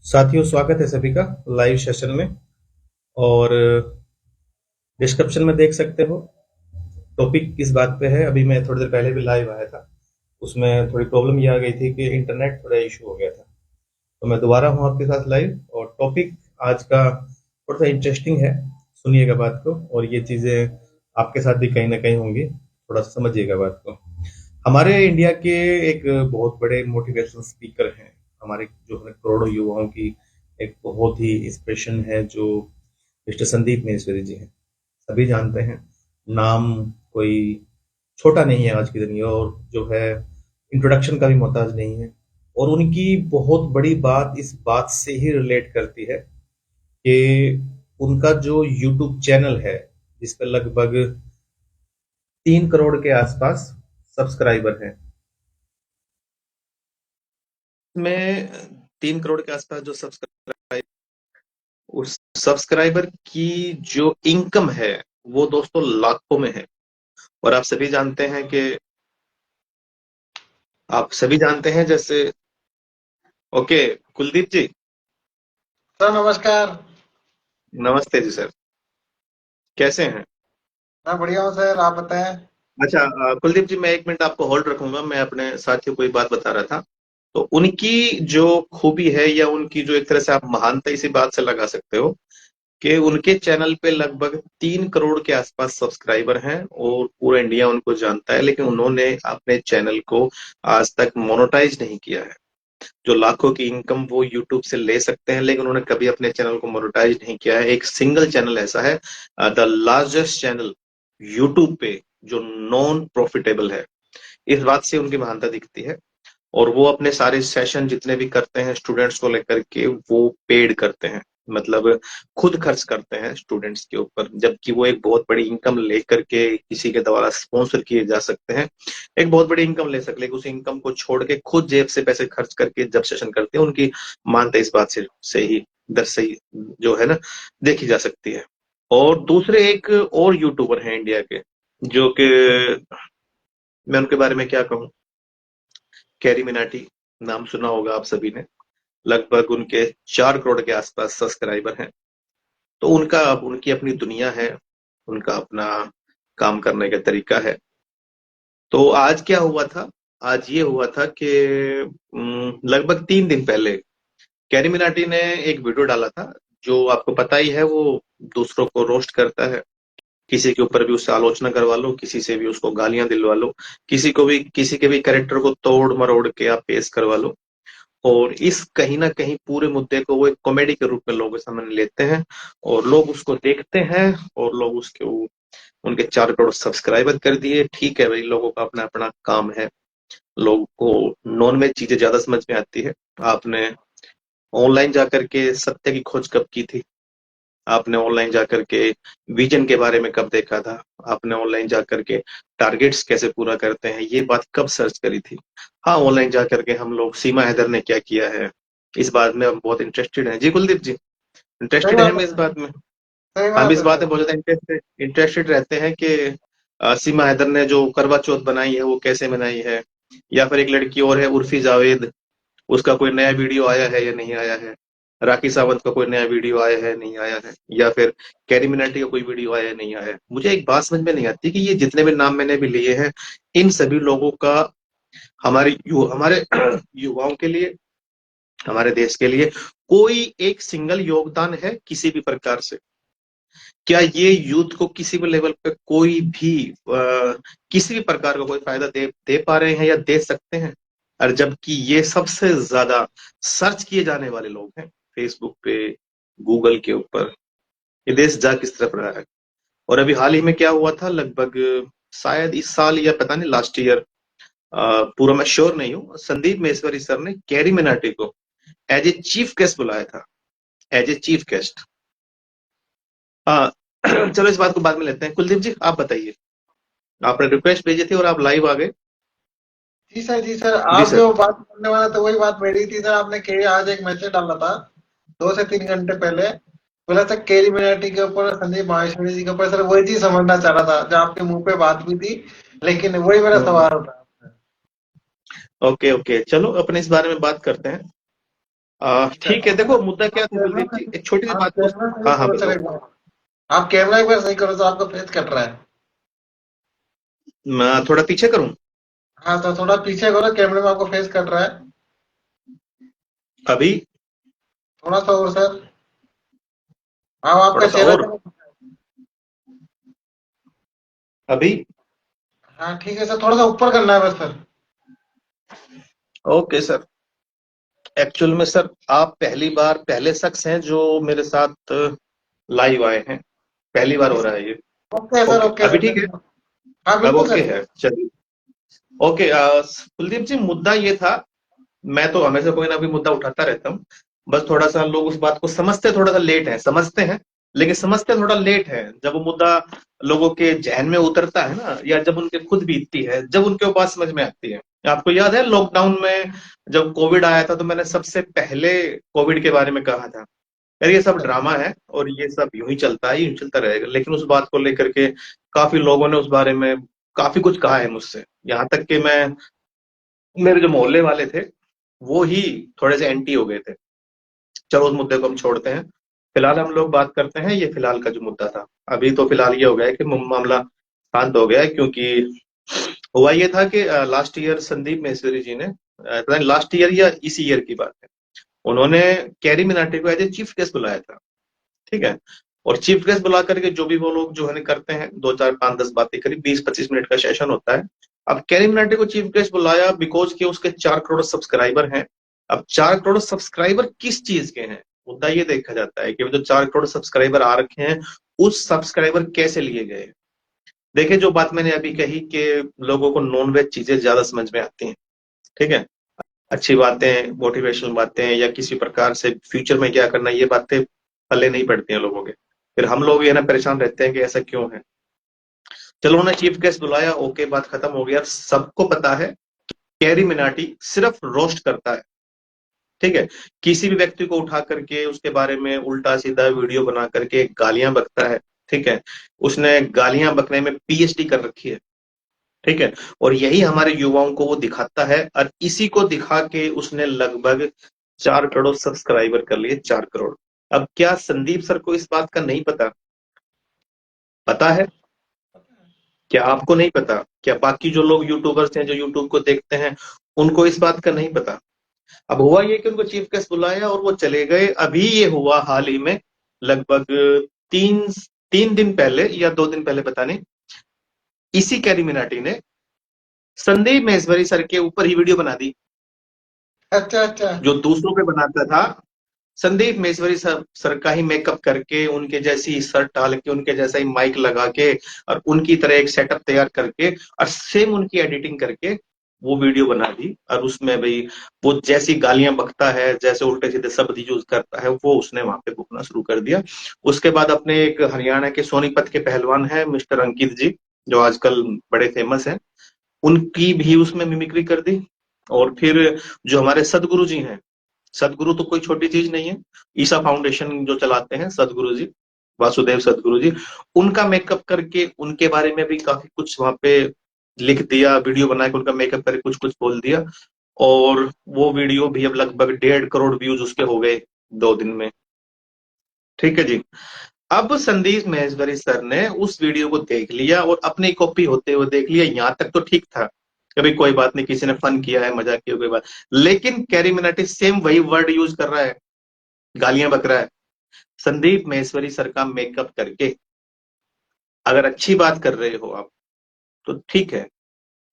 साथियों, स्वागत है सभी का लाइव सेशन में। और डिस्क्रिप्शन में देख सकते हो टॉपिक किस बात पे है। अभी मैं थोड़ी देर पहले भी लाइव आया था, उसमें थोड़ी प्रॉब्लम ये आ गई थी कि इंटरनेट थोड़ा इशू हो गया था। तो मैं दोबारा हूँ आपके साथ लाइव, और टॉपिक आज का थोड़ा सा इंटरेस्टिंग है। सुनिएगा बात को, और ये चीज़ें आपके साथ भी कहीं ना कहीं होंगी, थोड़ा सा समझिएगा बात को। हमारे इंडिया के एक बहुत बड़े मोटिवेशनल स्पीकर हैं, हमारे जो है करोड़ों युवाओं की एक बहुत ही इंस्पिरेशन है, जो मिस्टर संदीप महेश्वरी जी हैं। सभी जानते हैं, नाम कोई छोटा नहीं है आज की दुनिया, और जो है इंट्रोडक्शन का भी मोहताज नहीं है। और उनकी बहुत बड़ी बात इस बात से ही रिलेट करती है कि उनका जो यूट्यूब चैनल है, जिस पर लगभग 3 करोड़ के आसपास सब्सक्राइबर हैं, में 3 करोड़ के आसपास जो सब्सक्राइबर, उस सब्सक्राइबर की जो इनकम है वो दोस्तों लाखों में है। और आप सभी जानते हैं जैसे, ओके, कुलदीप जी, सर नमस्कार। नमस्ते जी सर, कैसे हैं? मैं बढ़िया हूँ सर, आप बताएं। अच्छा, कुलदीप जी, मैं 1 मिनट आपको होल्ड रखूंगा। मैं अपने साथियों को एक बात बता रहा था। तो उनकी जो खूबी है, या उनकी जो एक तरह से आप महानता इसी बात से लगा सकते हो कि उनके चैनल पे लगभग 3 करोड़ के आसपास सब्सक्राइबर हैं, और पूरा इंडिया उनको जानता है। लेकिन उन्होंने अपने चैनल को आज तक मोनेटाइज नहीं किया है। जो लाखों की इनकम वो यूट्यूब से ले सकते हैं, लेकिन उन्होंने कभी अपने चैनल को मोनेटाइज नहीं किया है। एक सिंगल चैनल ऐसा है, द लार्जेस्ट चैनल यूट्यूब पे, जो नॉन प्रॉफिटेबल है। इस बात से उनकी महानता दिखती है। और वो अपने सारे सेशन जितने भी करते हैं स्टूडेंट्स को लेकर के, वो पेड करते हैं। मतलब खुद खर्च करते हैं स्टूडेंट्स के ऊपर, जबकि वो एक बहुत बड़ी इनकम लेकर के किसी के द्वारा स्पॉन्सर किए जा सकते हैं। एक बहुत बड़ी इनकम ले सकते, लेकिन उस इनकम को छोड़ के खुद जेब से पैसे खर्च करके जब सेशन करते हैं, उनकी मानता इस बात से ही दर्शाई, जो है ना, देखी जा सकती है। और दूसरे एक और यूट्यूबर हैं इंडिया के, जो कि मैं उनके बारे में क्या कहूँ, कैरी मिनाटी, नाम सुना होगा आप सभी ने। लगभग उनके 4 करोड़ के आसपास सब्सक्राइबर हैं। तो उनकी अपनी दुनिया है, उनका अपना काम करने का तरीका है। तो आज क्या हुआ था, आज ये हुआ था कि लगभग 3 दिन पहले कैरी मिनाटी ने एक वीडियो डाला था। जो आपको पता ही है, वो दूसरों को रोस्ट करता है। किसी के ऊपर भी उससे आलोचना करवा लो, किसी से भी उसको गालियां दिलवा लो, किसी को भी, किसी के भी कैरेक्टर को तोड़ मरोड़ के आप पेश करवा लो। और इस कहीं ना कहीं पूरे मुद्दे को वो एक कॉमेडी के रूप में लोगों के सामने लेते हैं, और लोग उसको देखते हैं। और लोग उनके 4 करोड़ सब्सक्राइबर कर दिए। ठीक है भाई, लोगों का अपना अपना काम है। लोगों को नॉन वेज चीजें ज्यादा समझ में आती है। आपने ऑनलाइन जाकर के सत्य की खोज कब की थी? आपने ऑनलाइन जाकर के विजन के बारे में कब देखा था? आपने ऑनलाइन जाकर के टारगेट्स कैसे पूरा करते हैं, ये बात कब सर्च करी थी? हाँ, ऑनलाइन जाकर के हम लोग सीमा हैदर ने क्या किया है, इस बात में हम बहुत इंटरेस्टेड हैं। जी कुलदीप जी, सही इंटरेस्टेड हैं बात हम है इस सर। बात में। सही हम बात इस है बात सर। में बहुत ज्यादा इंटरेस्टेड रहते हैं कि सीमा हैदर ने जो करवा चौथ बनाई है वो कैसे बनाई है। या फिर एक लड़की और है, उर्फी जावेद, उसका कोई नया वीडियो आया है या नहीं आया है। राखी सावंत का कोई नया वीडियो आया है नहीं आया है। या फिर कैरी मिनाटी का कोई वीडियो आया है नहीं आया है। मुझे एक बात समझ में नहीं आती कि ये जितने भी नाम मैंने भी लिए हैं, इन सभी लोगों का हमारे युवाओं के लिए, हमारे देश के लिए कोई एक सिंगल योगदान है किसी भी प्रकार से? क्या ये यूथ को किसी भी लेवल पे कोई भी किसी भी प्रकार का कोई फायदा दे दे पा रहे हैं या दे सकते हैं? और जबकि ये सबसे ज्यादा सर्च किए जाने वाले लोग हैं फेसबुक पे, गूगल के ऊपर। ये देश जा किस तरफ रहा है? और अभी हाल ही में क्या हुआ था, लगभग शायद इस साल या पता नहीं लास्ट ईयर, पूरा मैं श्योर नहीं हूँ, संदीप महेश्वरी सर ने कैरी मिनाटी को एज ए चीफ गेस्ट बुलाया था, एज ए चीफ गेस्ट। हाँ। चलो, इस बात को बाद में लेते हैं। कुलदीप जी, आप बताइए। आपने रिक्वेस्ट भेजी थी और आप लाइव आ गए। जी सर, जी सर, जी आप सर। जो बात करने वाला था वही बात मेरी थी सर। आपने के आज एक मैसेज डाला था 2 से 3 घंटे पहले। बोला था केरी मिनाटी के ऊपर, संदीप माहेश्वरी जी के ऊपर। सर वही चीज समझना चाह रहा था जो आपके मुंह पे बात भी थी, लेकिन वही मेरा हम्म। सवाल था। ओके ओके, चलो अपने इस बारे में बात करते हैं। अच्छा, ठीक है, देखो मुद्दा क्या था कैमरा कुलदीप जी, में एक छोटी सी आप बात को। कैमरा सही हाँ हाँ करो बताओ। चलेगा। आप कैमरा एक बार सही करो तो आपका फेस कट रहा है। मैं थोड़ा पीछे करूं? हाँ, तो थोड़ा पीछे करो, कैमरे में आपको फेस कट रहा है। अभी? थोड़ा सा और सर। हाँ, आपका थोड़ा सा चेहरा और? अभी? हाँ ठीक है सर, थोड़ा सा ऊपर करना है बस सर। Okay sir. एक्चुअल में सर आप पहली बार पहले शख्स हैं जो मेरे साथ लाइव आए हैं, पहली बार नहीं हो रहा सर, है ये। ओके सर, ओके ओके अभी ठीक है। सर। हाँ अब बिल्कुल ओके सर। है, चलिए। ओके कुलदीप जी, मुद्दा ये था, मैं तो हमेशा कोई ना कोई मुद्दा उठाता रहता हूँ। बस थोड़ा सा लोग उस बात को समझते थोड़ा सा लेट है, समझते हैं लेकिन समझते थोड़ा लेट है। जब वो मुद्दा लोगों के जहन में उतरता है ना, या जब उनके खुद बीतती है, जब उनके ऊपर समझ में आती है। आपको याद है लॉकडाउन में जब कोविड आया था, तो मैंने सबसे पहले कोविड के बारे में कहा था, यार ये सब ड्रामा है और ये सब यूं ही चलता है, यूं ही चलता रहेगा। लेकिन उस बात को लेकर के काफी लोगों ने उस बारे में काफी कुछ कहा है मुझसे, यहाँ तक कि मैं, मेरे जो मोहल्ले वाले थे वो ही थोड़े से एंटी हो गए थे। चलो उस मुद्दे को हम छोड़ते हैं, फिलहाल हम लोग बात करते हैं ये फिलहाल का जो मुद्दा था। अभी तो फिलहाल ये हो गया है कि मामला शांत हो गया है, क्योंकि हुआ ये था कि लास्ट ईयर संदीप मेसरी जी ने, पता नहीं लास्ट ईयर या इसी ईयर की बात है, उन्होंने कैरी मिनाटी को एज ए चीफ गेस्ट बुलाया था। ठीक है। और चीफ गेस्ट बुला करके जो भी वो लोग जो है करते हैं, 2 4 5 10 बातें, करीब 20 25 मिनट का सेशन होता है। अब कैरी मिनाटी को चीफ गेस्ट बुलाया बिकॉज के उसके 4 करोड़ सब्सक्राइबर हैं। अब 4 करोड़ सब्सक्राइबर किस चीज के हैं, मुद्दा ये देखा जाता है कि वो जो 4 करोड़ सब्सक्राइबर आ रखे हैं, उस सब्सक्राइबर कैसे लिए गए। देखिए जो बात मैंने अभी कही कि लोगों को नॉन वेज चीजें ज्यादा समझ में आती हैं। ठीक है। अच्छी बातें, मोटिवेशनल बातें या किसी प्रकार से फ्यूचर में क्या करना, ये बातें पल्ले नहीं पड़ती हैं लोगों के। फिर हम लोग ये ना परेशान रहते हैं कि ऐसा क्यों है। चलो उन्होंने चीफ गेस्ट बुलाया, ओके बात खत्म हो गया। सबको पता है कैरी मिनाटी सिर्फ रोस्ट करता है। ठीक है। किसी भी व्यक्ति को उठा करके उसके बारे में उल्टा सीधा वीडियो बना करके गालियां बकता है। ठीक है। उसने गालियां बकने में पीएचडी कर रखी है। ठीक है। और यही हमारे युवाओं को वो दिखाता है, और इसी को दिखा के उसने लगभग 4 करोड़ सब्सक्राइबर कर लिए, 4 करोड़। अब क्या संदीप सर को इस बात का नहीं पता? पता है। क्या आपको नहीं पता? क्या बाकी जो लोग यूट्यूबर्स हैं जो यूट्यूब को देखते हैं, उनको इस बात का नहीं पता? अब हुआ ये कि उनको चीफ गेस्ट बुलाया और वो चले गए। अभी ये हुआ हाल ही में, लगभग तीन 3 दिन पहले या 2 दिन पहले, पता नहीं, इसी कैरी मिनाटी ने संदीप महेश्वरी सर के ऊपर ही वीडियो बना दी। अच्छा अच्छा। जो दूसरों पे बनाता था, संदीप महेश्वरी सर का ही मेकअप करके, उनके जैसी शर्ट डाल के, उनके जैसा ही माइक लगा के, और उनकी तरह एक सेटअप तैयार करके, और सेम उनकी एडिटिंग करके वो वीडियो बना दी। और उसमें भाई वो जैसी गालियां बकता है, जैसे उल्टे सीधे शब्द यूज करता है, वो उसने वहां पे बकना शुरू कर दिया। उसके बाद अपने एक हरियाणा के सोनीपत के पहलवान है मिस्टर अंकित जी, जो आजकल बड़े फेमस हैं, उनकी भी उसमें मिमिक्री कर दी। और फिर जो हमारे सदगुरु जी हैं, सदगुरु तो कोई छोटी चीज नहीं है, ईसा फाउंडेशन जो चलाते हैं सदगुरु जी, वासुदेव सदगुरु जी, उनका मेकअप करके उनके बारे में भी काफी कुछ वहां पे लिख दिया, वीडियो बना के उनका मेकअप करके कुछ कुछ बोल दिया। और वो वीडियो भी अब लगभग 1.5 करोड़ व्यूज उसके हो गए 2 दिन में। ठीक है जी। अब संदीप महेश्वरी सर ने उस वीडियो को देख लिया और अपनी कॉपी होते हुए देख लिया। यहां तक तो ठीक था, कभी कोई बात नहीं, किसी ने फन किया है, मजाक किया, कोई बात। लेकिन कैरी मिनाटी सेम वही वर्ड यूज कर रहा है, गालियां बक रहा है संदीप महेश्वरी सर का मेकअप करके। अगर अच्छी बात कर रहे हो आप तो ठीक है।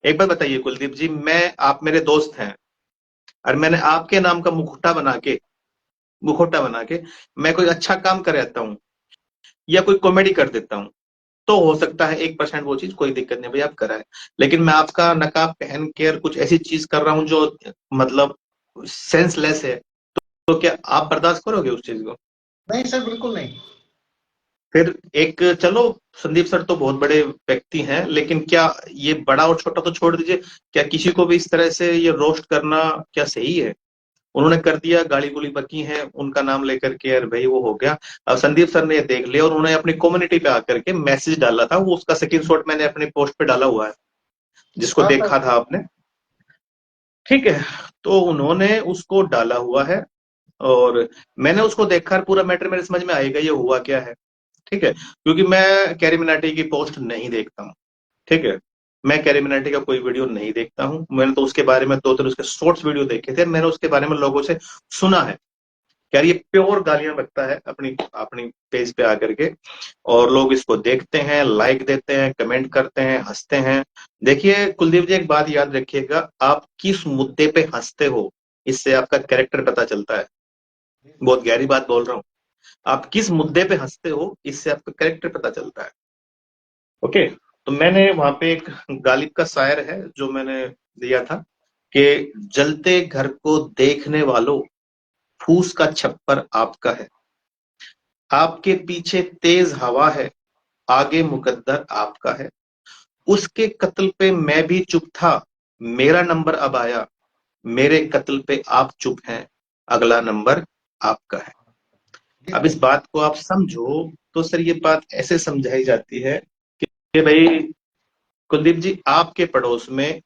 एक बात बताइए कुलदीप जी, मैं, आप मेरे दोस्त हैं, और मैंने आपके नाम का मुखोटा बना के मैं कोई अच्छा काम कर जाता हूँ या कोई कॉमेडी कर देता हूँ, तो हो सकता है 1% वो चीज कोई दिक्कत नहीं भाई, आप कराए। लेकिन मैं आपका नकाब पहन के और कुछ ऐसी चीज कर रहा हूँ जो मतलब सेंसलेस है, तो क्या आप बर्दाश्त करोगे उस चीज को? नहीं सर, बिल्कुल नहीं। फिर एक, चलो संदीप सर तो बहुत बड़े व्यक्ति हैं, लेकिन क्या ये बड़ा और छोटा तो छोड़ दीजिए, क्या किसी को भी इस तरह से ये रोस्ट करना क्या सही है? उन्होंने कर दिया, गाली गुली बकी है उनका नाम लेकर के, यार भाई वो हो गया। अब संदीप सर ने ये देख लिया और उन्होंने अपनी कम्युनिटी पे आकर के मैसेज डाला था, वो उसका स्क्रीनशॉट मैंने अपने पोस्ट पे डाला हुआ है, जिसको हाँ सर। देखा था आपने। ठीक है। तो उन्होंने उसको डाला हुआ है, और मैंने उसको देखकर पूरा मैटर मेरे समझ में आएगा ये हुआ क्या है। ठीक है, क्योंकि मैं कैरी मिनाटी की पोस्ट नहीं देखता हूँ। ठीक है, मैं कैरी मिनाटी का कोई वीडियो नहीं देखता हूँ। मैंने तो उसके बारे में दो तीन उसके शॉर्ट्स वीडियो देखे थे, मैंने उसके बारे में लोगों से सुना है। यार ये प्योर गालियां बकता है अपनी अपनी पेज पे आकर के, और लोग इसको देखते हैं, लाइक देते हैं, कमेंट करते हैं, हंसते हैं। देखिए कुलदीप जी, एक बात याद रखिएगा, आप किस मुद्दे पे हंसते हो इससे आपका कैरेक्टर पता चलता है। बहुत गहरी बात बोल रहा हूँ। आप किस मुद्दे पे हंसते हो इससे आपका कैरेक्टर पता चलता है। ओके, तो मैंने वहां पे एक गालिब का शायर है जो मैंने दिया था कि जलते घर को देखने वालों, फूस का छप्पर आपका है, आपके पीछे तेज हवा है, आगे मुकद्दर आपका है, उसके कत्ल पे मैं भी चुप था, मेरा नंबर अब आया, मेरे कत्ल पे आप चुप हैं, अगला नंबर आपका है। जी अब सर। इस बात को आप समझो तो सर ये बात ऐसे समझाई जाती है कि भाई कुलदीप जी, आपके पड़ोस में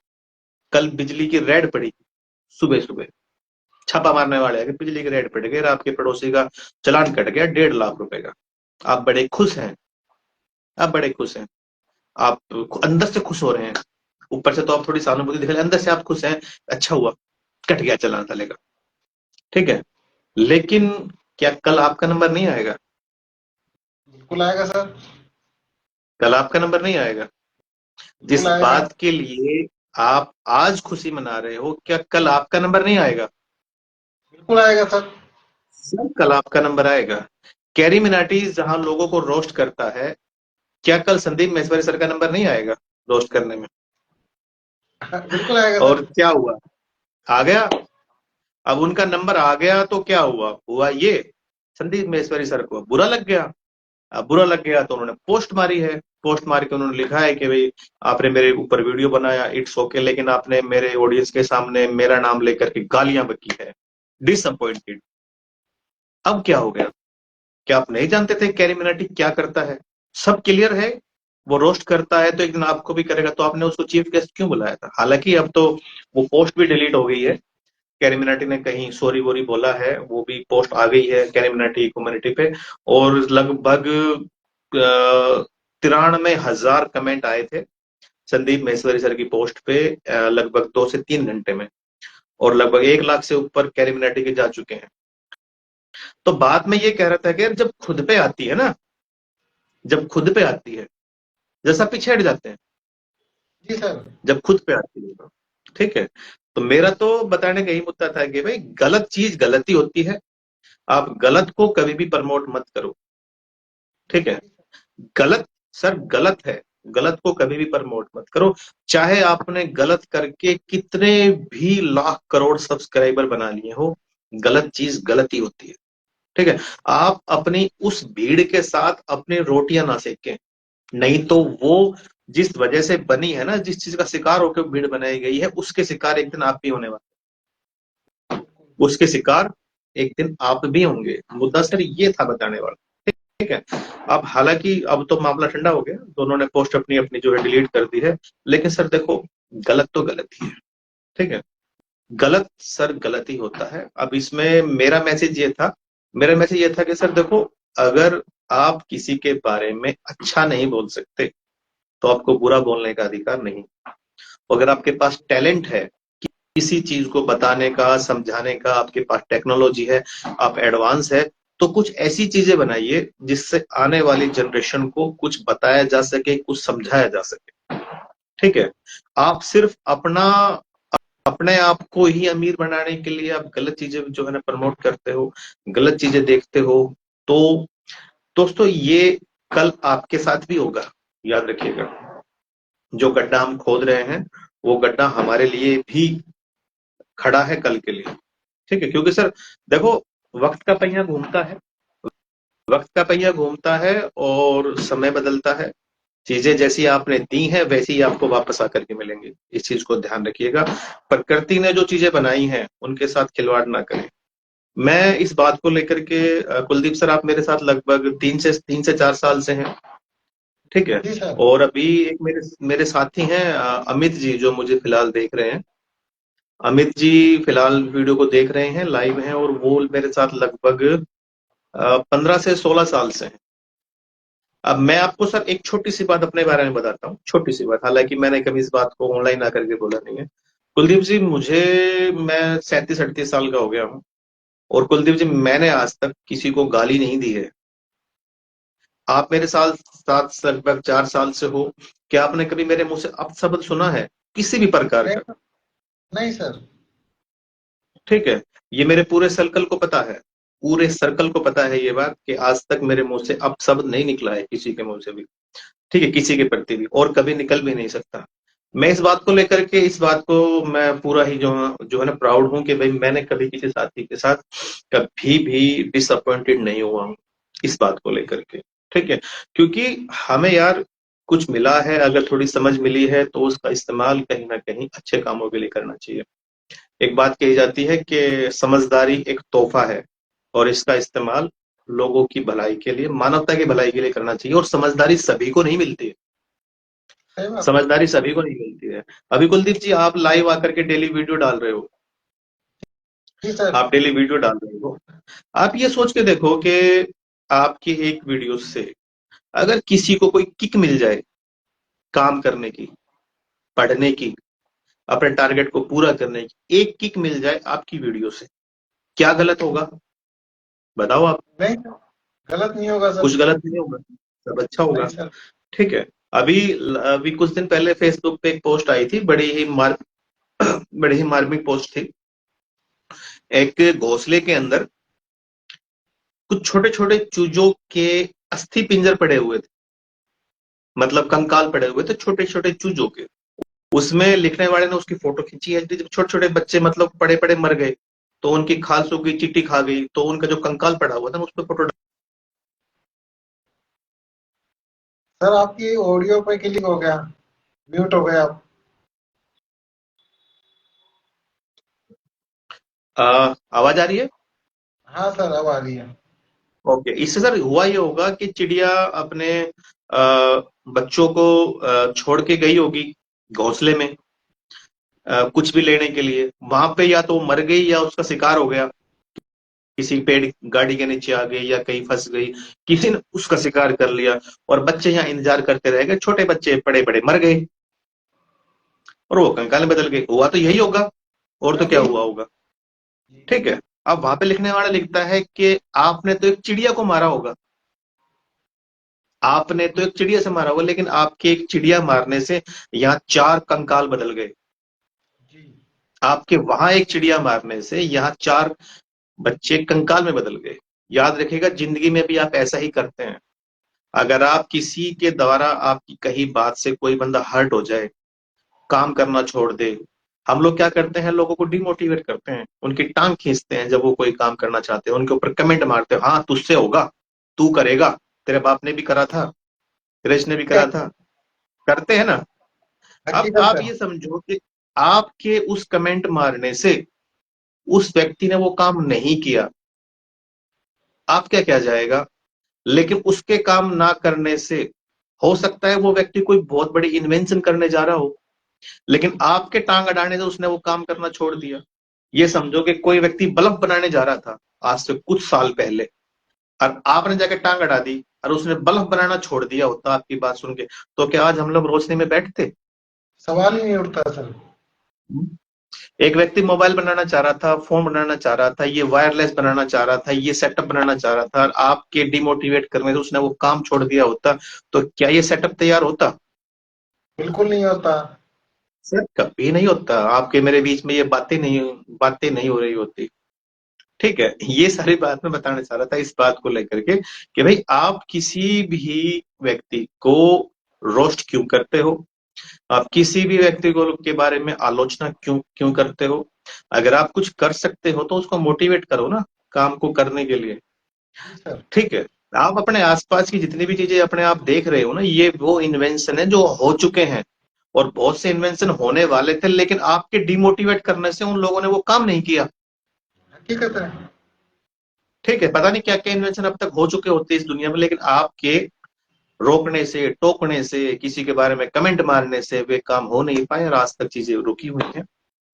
कल बिजली की रेड पड़ी, सुबह सुबह छापा मारने वाले हैं कि बिजली की रेड पड़ गई और आपके पड़ोसी का चालान कट गया 1.5 लाख रुपए का। आप बड़े खुश हैं, आप बड़े खुश हैं, आप अंदर से खुश हो रहे हैं। ऊपर से तो आप थोड़ी सहानुभूति दिखा रहे हैं, अंदर से आप खुश हैं, अच्छा हुआ कट गया चालान साले का। ठीक है, लेकिन क्या कल आपका नंबर नहीं आएगा? बिल्कुल आएगा सर। कल आपका नंबर नहीं आएगा? जिस बिल्कुल आएगा। बात के लिए आप आज खुशी मना रहे हो, क्या कल आपका नंबर नहीं आएगा? बिल्कुल आएगा सर। सर कल आपका नंबर आएगा। कैरी मिनाटी जहां लोगों को रोस्ट करता है, क्या कल संदीप महेश्वरी सर का नंबर नहीं आएगा रोस्ट करने में? बिल्कुल आएगा और सर। क्या हुआ? आ गया। अब उनका नंबर आ गया तो क्या हुआ? हुआ ये, संदीप महेश्वरी सर को बुरा लग गया। अब बुरा लग गया तो उन्होंने पोस्ट मारी है। पोस्ट मार के उन्होंने लिखा है कि भाई आपने मेरे ऊपर वीडियो बनाया, इट्स ओके, लेकिन आपने मेरे ऑडियंस के सामने मेरा नाम लेकर के गालियां बकी है, डिसअपॉइंटेड। अब क्या हो गया? क्या आप नहीं जानते थे कैरी मिनाटी क्या करता है? सब क्लियर है। वो रोस्ट करता है तो एक दिन आपको भी करेगा, तो आपने उसको चीफ गेस्ट क्यों बुलाया था? हालांकि अब तो वो पोस्ट भी डिलीट हो गई है। कैरी मिनाटी ने कहीं सॉरी वोरी बोला है, वो भी पोस्ट आ गई है कैरी मिनाटी कम्युनिटी पे। और लगभग 93,000 कमेंट आए थे संदीप महेश्वरी सर की पोस्ट पे, लगभग 2 से 3 घंटे में। और लगभग 1 लाख से ऊपर कैरी मिनाटी के जा चुके हैं। तो बात में ये कह रहा था कि यार जब खुद पे आती है ना, जब खुद पे आती है, जैसा पीछे हट जाते हैं जी सर। जब खुद पे आती है तो। ठीक है, तो मेरा तो बताने का यही मुद्दा था कि भाई गलत चीज गलती होती है, आप गलत को कभी भी प्रमोट मत करो। ठीक है, गलत, सर गलत है, गलत को कभी भी प्रमोट मत करो। चाहे आपने गलत करके कितने भी लाख करोड़ सब्सक्राइबर बना लिए हो, गलत चीज गलत ही होती है। ठीक है, आप अपनी उस भीड़ के साथ अपनी रोटियां ना सेकें, नहीं तो वो जिस वजह से बनी है ना, जिस चीज का शिकार होकर भीड़ बनाई गई है, उसके शिकार एक दिन आप भी होने वाले, उसके शिकार एक दिन आप भी होंगे। मुद्दा सर ये था बताने वाला। ठीक है, अब हालांकि अब तो मामला ठंडा हो गया, दोनों ने पोस्ट अपनी अपनी जो है डिलीट कर दी है। लेकिन सर देखो, गलत तो गलत ही है। ठीक है, गलत सर गलत ही होता है। अब इसमें मेरा मैसेज ये था कि सर देखो, अगर आप किसी के बारे में अच्छा नहीं बोल सकते तो आपको बुरा बोलने का अधिकार नहीं। अगर आपके पास टैलेंट है किसी चीज को बताने का, समझाने का, आपके पास टेक्नोलॉजी है, आप एडवांस है, तो कुछ ऐसी चीजें बनाइए जिससे आने वाली जनरेशन को कुछ बताया जा सके, कुछ समझाया जा सके। ठीक है, आप सिर्फ अपने आप को ही अमीर बनाने के लिए आप गलत चीजें जो है ना प्रमोट करते हो, गलत चीजें देखते हो, तो दोस्तों ये कल आपके साथ भी होगा। याद रखिएगा, जो गड्ढा हम खोद रहे हैं वो गड्ढा हमारे लिए भी खड़ा है कल के लिए। ठीक है, क्योंकि सर देखो, वक्त का पहिया घूमता है, वक्त का पहिया घूमता है और समय बदलता है। चीजें जैसी आपने दी हैं वैसी ही आपको वापस आकर के मिलेंगी, इस चीज को ध्यान रखिएगा। प्रकृति ने जो चीजें बनाई हैं उनके साथ खिलवाड़ ना करें। मैं इस बात को लेकर के कुलदीप सर, आप मेरे साथ लगभग 3 से 4 साल से हैं। ठीक है, जी सर। और अभी एक मेरे मेरे साथी हैं, अमित जी, जो मुझे फिलहाल देख रहे हैं। अमित जी फिलहाल वीडियो को देख रहे हैं, लाइव हैं, और वो मेरे साथ लगभग 15 से 16 साल से हैं। अब मैं आपको सर एक छोटी सी बात अपने बारे में बताता हूँ, छोटी सी बात, हालांकि मैंने कभी इस बात को ऑनलाइन आकर के बोला नहीं है। कुलदीप जी, मैं 37-38 साल का हो गया हूँ, और कुलदीप जी मैंने आज तक किसी को गाली नहीं दी है। आप मेरे साल साथ लगभग 4 साल से हो। क्या आपने कभी मेरे मुंह से अपशब्द सुना है किसी भी प्रकार नहीं, का? नहीं सर। ठीक है, ये मेरे पूरे सर्कल को पता है, पूरे सर्कल को पता है ये बात कि आज तक मेरे मुंह से अपशब्द नहीं निकला है किसी के मुंह से भी। ठीक है, किसी के प्रति भी, और कभी निकल भी नहीं सकता। मैं इस बात को लेकर के, इस बात को मैं पूरा ही जो है ना प्राउड हूं कि भाई मैंने कभी किसी साथी के साथ कभी भी डिसअपॉइंटेड नहीं हुआ हूं इस बात को लेकर के। ठीक है, क्योंकि हमें यार कुछ मिला है, अगर थोड़ी समझ मिली है तो उसका इस्तेमाल कहीं ना कहीं अच्छे कामों के लिए करना चाहिए। एक बात कही जाती है कि समझदारी एक तोहफा है, और इसका इस्तेमाल लोगों की भलाई के लिए, मानवता की भलाई के लिए करना चाहिए, और समझदारी सभी को नहीं मिलती है। सही बात है। समझदारी सभी को नहीं मिलती है। अभी कुलदीप जी आप लाइव आकर के डेली वीडियो डाल रहे हो, जी सर। आप डेली वीडियो डाल रहे हो। आप ये सोच के देखो कि आपकी एक वीडियो से अगर किसी को कोई किक मिल जाए काम करने की, पढ़ने की, अपने टारगेट को पूरा करने की, एक किक मिल जाए आपकी वीडियो से, क्या गलत होगा? बताओ आप। नहीं, गलत नहीं होगा सर। कुछ गलत नहीं होगा, सब अच्छा नहीं होगा। सर। ठीक है। अभी अभी कुछ दिन पहले फेसबुक पे एक पोस्ट आई थी, बड़ी ही मार्मिक पोस्ट थी। एक घोंसले के अंदर कुछ छोटे छोटे चूजों के अस्थि पिंजर पड़े हुए थे, मतलब कंकाल पड़े हुए थे छोटे छोटे चूजों के। उसमें लिखने वाले ने उसकी फोटो खींची है, जब छोटे छोटे बच्चे मतलब पड़े पड़े मर गए, तो उनकी खाल सूख गई, चींटी खा गई, तो उनका जो कंकाल पड़ा हुआ था उस पर फोटो। सर आपकी ऑडियो पे क्लिक हो गया, म्यूट हो गया आप। आवाज आ रही है? हाँ सर, अब आ रही है। ओके, इससे सर हुआ ये होगा कि चिड़िया अपने बच्चों को छोड़ के गई होगी घोंसले में, कुछ भी लेने के लिए। वहां पे या तो वो मर गई या उसका शिकार हो गया, किसी पेड़ गाड़ी के नीचे आ गई या कहीं फंस गई, किसी ने उसका शिकार कर लिया, और बच्चे यहाँ इंतजार करते रह गए, छोटे बच्चे पड़े पड़े मर गए, और वो कंकाल में बदल गए। हुआ तो यही होगा, और तो सर क्या यही। हुआ होगा? जी। ठीक है। अब वहां पे लिखने वाला लिखता है कि आपने तो एक चिड़िया को मारा होगा, आपने तो एक चिड़िया से मारा होगा, लेकिन आपके एक चिड़िया मारने से यहाँ चार कंकाल बदल गए। जी। आपके वहां एक चिड़िया मारने से यहाँ चार बच्चे कंकाल में बदल गए। याद रखिएगा, जिंदगी में भी आप ऐसा ही करते हैं। अगर आप किसी के द्वारा आपकी कही बात से कोई बंदा हर्ट हो जाए, काम करना छोड़ दे, हम लोग क्या करते हैं, लोगों को डिमोटिवेट करते हैं, उनकी टांग खींचते हैं, जब वो कोई काम करना चाहते हैं उनके ऊपर कमेंट मारते हैं, हाँ तुझसे होगा, तू करेगा, तेरे बाप ने भी करा था, सुरेश ने भी करा था, करते हैं ना। अब हकीकत आप सर। ये समझो कि आपके उस कमेंट मारने से उस व्यक्ति ने वो काम नहीं किया, आप क्या क्या जाएगा, लेकिन उसके काम ना करने से हो सकता है वो व्यक्ति कोई बहुत बड़ी इन्वेंशन करने जा रहा हो, लेकिन आपके टांग अड़ाने से उसने वो काम करना छोड़ दिया। ये समझो कि कोई व्यक्ति बल्ब बनाने जा रहा था आज से कुछ साल पहले, और आपने जाके टांग अड़ा दी, और उसने बल्ब बनाना छोड़ दिया होता आपकी बात सुन के, तो क्या आज हम लोग रोशनी में बैठते? सवाल ही नहीं उठता सर। एक व्यक्ति मोबाइल बनाना चाह रहा था, फोन बनाना चाह रहा था, ये वायरलेस बनाना चाह रहा था, ये सेटअप बनाना चाह रहा था, और आपके डिमोटिवेट करने से उसने वो काम छोड़ दिया होता, तो क्या ये सेटअप तैयार होता? बिल्कुल नहीं होता। सर कभी नहीं होता। आपके मेरे बीच में ये बातें नहीं हो रही होती। ठीक है, ये सारी बात मैं बताना चाह रहा था इस बात को लेकर के कि भाई आप किसी भी व्यक्ति को रोस्ट क्यों करते हो, आप किसी भी व्यक्ति को के बारे में आलोचना क्यों क्यों करते हो? अगर आप कुछ कर सकते हो तो उसको मोटिवेट करो ना, काम को करने के लिए। जी सर। ठीक है। आप अपने आसपास की जितनी भी चीजें अपने आप देख रहे हो ना, ये वो इन्वेंशन है जो हो चुके हैं, और बहुत से इन्वेंशन होने वाले थे, लेकिन आपके डिमोटिवेट करने से उन लोगों ने वो काम नहीं किया। हकीकत है। ठीक है, पता नहीं क्या क्या इन्वेंशन अब तक हो चुके होते इस दुनिया में, लेकिन आपके रोकने से, टोकने से, किसी के बारे में कमेंट मारने से वे काम हो नहीं पाए, और आज तक चीजें रुकी हुई हैं।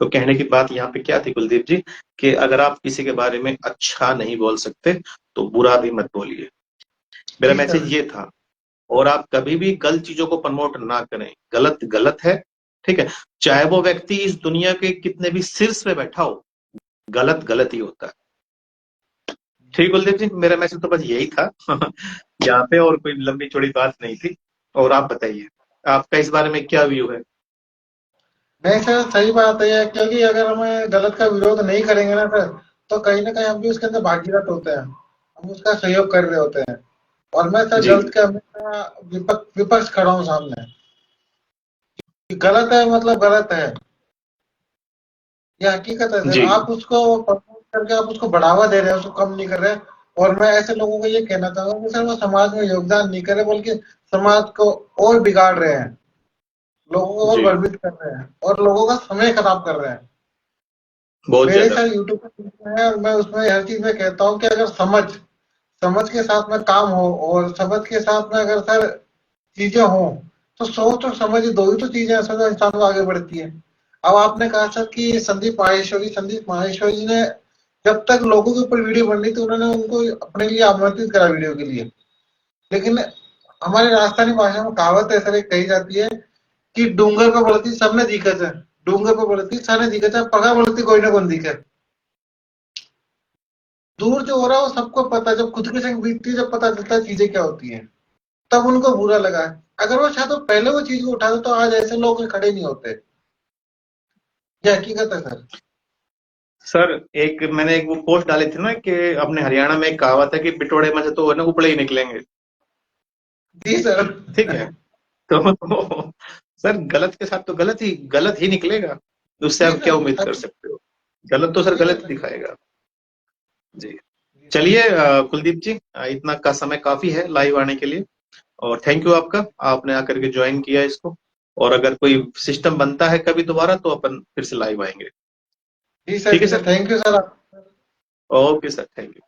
तो कहने की बात यहाँ पे क्या थी कुलदीप जी, कि अगर आप किसी के बारे में अच्छा नहीं बोल सकते तो बुरा भी मत बोलिए। मेरा जी सर। मैसेज ये था। और आप कभी भी गलत चीजों को प्रमोट ना करें। गलत गलत है, ठीक है। चाहे वो व्यक्ति इस दुनिया के कितने भी शीर्ष पे बैठा हो, गलत गलत ही होता है। ठीक कुलदीप जी, मेरा मैसेज तो बस यही था यहाँ पे, और कोई लंबी चौड़ी बात नहीं थी। और आप बताइए, आपका इस बारे में क्या व्यू है? नहीं सर, सही बात है, क्योंकि अगर हमें गलत का विरोध नहीं करेंगे ना सर, तो कहीं ना कहीं हम भी उसके अंदर भागीरथ होते हैं, हम उसका सहयोग कर रहे होते हैं। और मैं सर जी। गलत के हमेशा विपक्ष खड़ा हूँ सामने, कि गलत है मतलब गलत है, ये हकीकत है सर। जी। आप उसको प्रमोट करके आप उसको बढ़ावा दे रहे हैं, उसको कम नहीं कर रहे। और मैं ऐसे लोगों को ये कहना चाहूंगा कि सर वो समाज में योगदान नहीं करे, बल्कि समाज को और बिगाड़ रहे हैं, लोगों को और जी। भ्रमित कर रहे हैं, और लोगों का समय खराब कर रहे हैं। बहुत मेरे ज्यादा। साथ यूट्यूब पे वीडियो है, और मैं उसमें हर चीज में कहता हूँ कि अगर समझ समझ के साथ में काम हो, और समझ के साथ में अगर सर चीजें हों, तो सोच और समझ, दो ही तो चीजें हैं सर जो इंसान को आगे बढ़ती है। अब आपने कहा सर कि संदीप माहेश्वरी जी ने जब तक लोगों के ऊपर वीडियो बन रही थी, उन्होंने उनको अपने लिए आमंत्रित करा वीडियो के लिए। लेकिन हमारी राजस्थानी भाषा में कहावत है सर, एक कही जाती है कि डूंगर पे बढ़ती सबने दिक्कत है, डूंगर पे बढ़ती सबने दिक्कत है, पगा बढ़ती कोई ना कोई दिक्कत। दूर जो हो रहा है वो सबको पता है, जब खुद के संग बीतती है, जब पता चलता है चीजें क्या होती हैं, तब उनको बुरा लगा है। अगर वो शायद वो पहले वो चीज को उठाते तो आज ऐसे लोग खड़े नहीं होते। ये हकीकत है सर। सर एक मैंने एक वो पोस्ट डाली थी ना, कि अपने हरियाणा में एक कहावत है कि बिटोड़े में से तो है ना उपड़े ही निकलेंगे। जी सर। ठीक है। तो सर गलत के साथ तो गलत ही निकलेगा। उससे जी आप क्या सर, उम्मीद कर सकते हो? गलत तो सर जी गलत सर, ही दिखाएगा। जी। जी सर। चलिए कुलदीप जी, इतना का समय काफी है लाइव आने के लिए। और थैंक यू आपका, आपने आकर के ज्वाइन किया इसको। और अगर कोई सिस्टम बनता है कभी दोबारा तो अपन फिर से लाइव आएंगे। जी ठीक सर, है जी sir, sir. Thank you sir. Okay sir, thank you.